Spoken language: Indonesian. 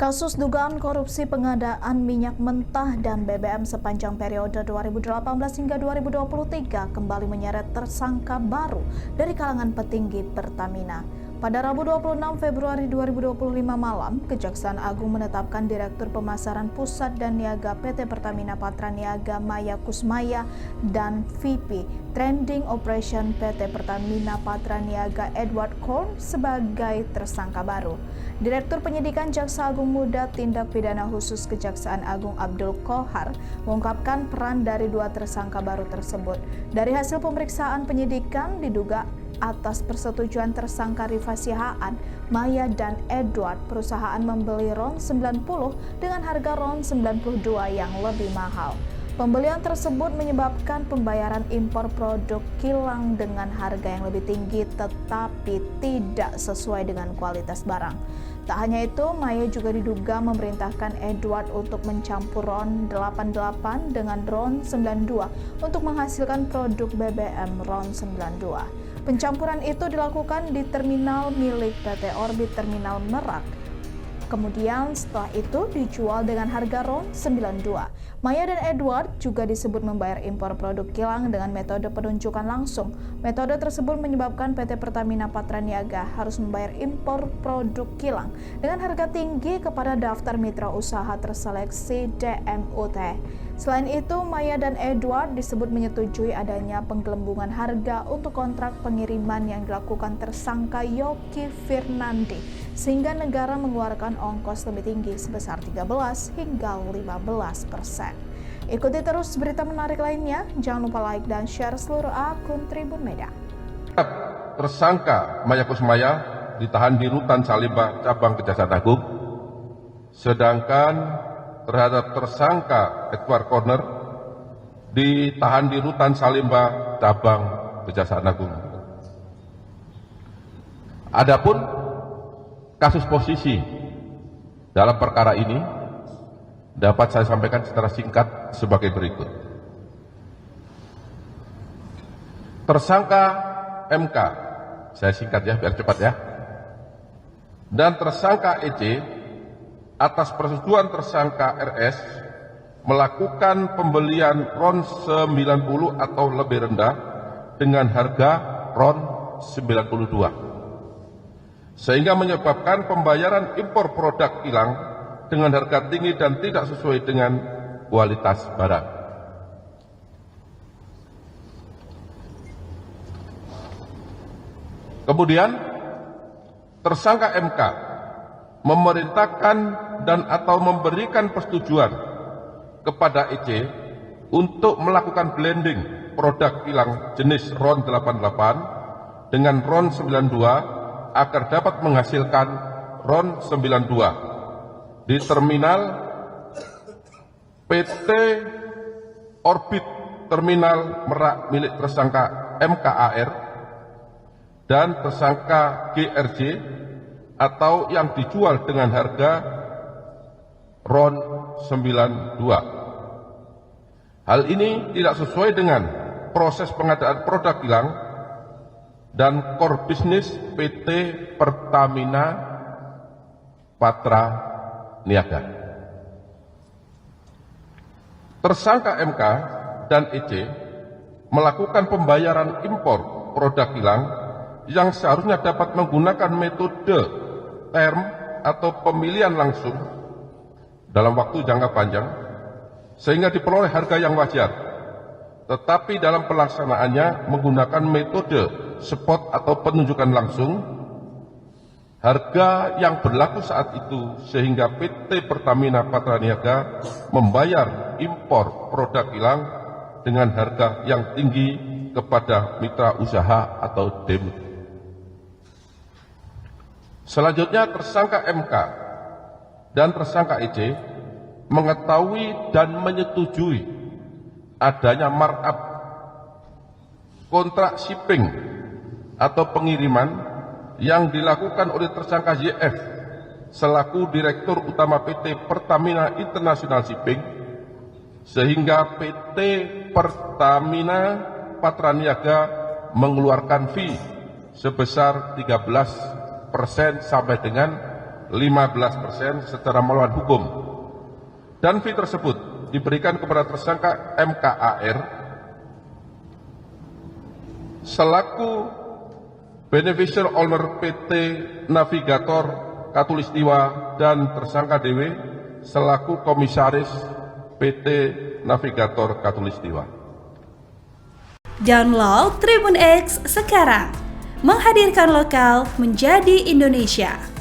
Kasus dugaan korupsi pengadaan minyak mentah dan BBM sepanjang periode 2018 hingga 2023 kembali menyeret tersangka baru dari kalangan petinggi Pertamina. Pada Rabu 26 Februari 2025 malam, Kejaksaan Agung menetapkan Direktur Pemasaran Pusat dan Niaga PT Pertamina Patraniaga Maya Kusmaya dan VP Trending Operation PT Pertamina Patraniaga Edward Korn sebagai tersangka baru. Direktur Penyidikan Jaksa Agung Muda Tindak Pidana Khusus Kejaksaan Agung Abdul Qohar mengungkapkan peran dari dua tersangka baru tersebut. Dari hasil pemeriksaan penyidikan diduga atas persetujuan tersangka Rifa Sihaan, Maya dan Edward, perusahaan membeli RON 90 dengan harga RON 92 yang lebih mahal. Pembelian tersebut menyebabkan pembayaran impor produk kilang dengan harga yang lebih tinggi tetapi tidak sesuai dengan kualitas barang. Tak hanya itu, Maya juga diduga memerintahkan Edward untuk mencampur RON 88 dengan RON 92 untuk menghasilkan produk BBM RON 92. Pencampuran itu dilakukan di terminal milik PT Orbit Terminal Merak. Kemudian setelah itu dijual dengan harga RON 92. Maya dan Edward juga disebut membayar impor produk kilang dengan metode penunjukan langsung. Metode tersebut menyebabkan PT Pertamina Patraniaga harus membayar impor produk kilang dengan harga tinggi kepada daftar mitra usaha terseleksi DMUT. Selain itu, Maya dan Edward disebut menyetujui adanya penggelembungan harga untuk kontrak pengiriman yang dilakukan tersangka Yoki Firnandi, sehingga negara mengeluarkan ongkos lebih tinggi sebesar 13 hingga 15%. Ikuti terus berita menarik lainnya, jangan lupa like dan share seluruh akun Tribun Media. Tersangka Maya Kusmaya ditahan di Rutan Salemba Cabang Kejaksaan Agung, sedangkan terhadap tersangka Edward Corner ditahan di Rutan Salemba Cabang Kejaksaan Agung. Adapun kasus posisi dalam perkara ini dapat saya sampaikan secara singkat sebagai berikut. Tersangka MK, saya singkat ya biar cepat ya, dan tersangka EC atas persetujuan tersangka RS melakukan pembelian RON 90 atau lebih rendah dengan harga RON 92, sehingga menyebabkan pembayaran impor produk kilang dengan harga tinggi dan tidak sesuai dengan kualitas barang. Kemudian tersangka MK memerintahkan dan atau memberikan persetujuan kepada EC untuk melakukan blending produk kilang jenis RON 88 dengan RON 92 agar dapat menghasilkan RON 92 di terminal PT Orbit Terminal Merak milik tersangka MKAR dan tersangka GRJ atau yang dijual dengan harga RON 92. Hal ini tidak sesuai dengan proses pengadaan produk kilang dan core bisnis PT Pertamina Patraniaga. Tersangka MK dan EC melakukan pembayaran impor produk kilang yang seharusnya dapat menggunakan metode term atau pemilihan langsung dalam waktu jangka panjang sehingga diperoleh harga yang wajar, tetapi dalam pelaksanaannya menggunakan metode spot atau penunjukan langsung harga yang berlaku saat itu, sehingga PT Pertamina Patraniaga membayar impor produk kilang dengan harga yang tinggi kepada mitra usaha atau DMUT. Selanjutnya tersangka MK dan tersangka EC mengetahui dan menyetujui adanya markup kontrak shipping atau pengiriman yang dilakukan oleh tersangka YF selaku Direktur Utama PT Pertamina International Shipping, sehingga PT Pertamina Patraniaga mengeluarkan fee sebesar 13% sampai dengan 15% secara melawan hukum. Dan fee tersebut diberikan kepada tersangka MKAR selaku beneficial owner PT Navigator Katulistiwa dan tersangka DW selaku komisaris PT Navigator Katulistiwa. Download Tribun X sekarang, menghadirkan lokal menjadi Indonesia.